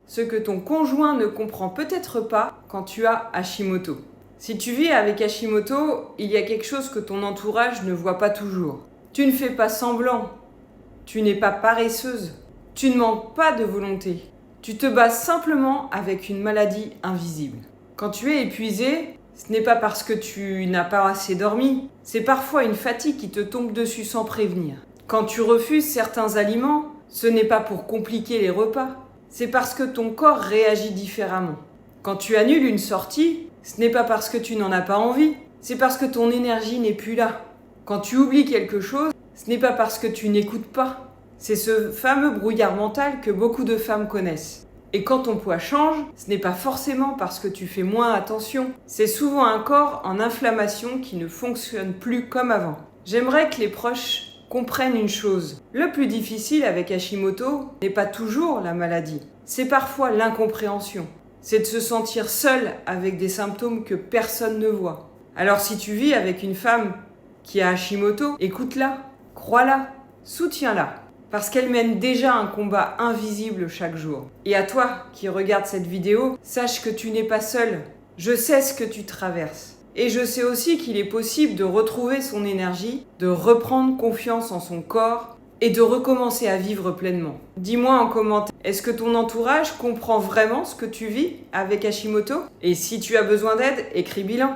ce que ton conjoint ne comprend peut-être pas quand tu as Hashimoto. Si tu vis avec Hashimoto, il y a quelque chose que ton entourage ne voit pas toujours. Tu ne fais pas semblant. Tu n'es pas paresseuse. Tu ne manques pas de volonté. Tu te bats simplement avec une maladie invisible. Quand tu es épuisé, ce n'est pas parce que tu n'as pas assez dormi. C'est parfois une fatigue qui te tombe dessus sans prévenir. Quand tu refuses certains aliments, ce n'est pas pour compliquer les repas. C'est parce que ton corps réagit différemment. Quand tu annules une sortie, ce n'est pas parce que tu n'en as pas envie. C'est parce que ton énergie n'est plus là. Quand tu oublies quelque chose, ce n'est pas parce que tu n'écoutes pas. C'est ce fameux brouillard mental que beaucoup de femmes connaissent. Et quand ton poids change, ce n'est pas forcément parce que tu fais moins attention. C'est souvent un corps en inflammation qui ne fonctionne plus comme avant. J'aimerais que les proches comprennent une chose. Le plus difficile avec Hashimoto n'est pas toujours la maladie. C'est parfois l'incompréhension. C'est de se sentir seul avec des symptômes que personne ne voit. Alors si tu vis avec une femme qui a Hashimoto, écoute-la, crois-la, soutiens-la. Parce qu'elle mène déjà un combat invisible chaque jour. Et à toi qui regardes cette vidéo, sache que tu n'es pas seul. Je sais ce que tu traverses. Et je sais aussi qu'il est possible de retrouver son énergie, de reprendre confiance en son corps et de recommencer à vivre pleinement. Dis-moi en commentaire, est-ce que ton entourage comprend vraiment ce que tu vis avec Hashimoto? Et si tu as besoin d'aide, écris bilan.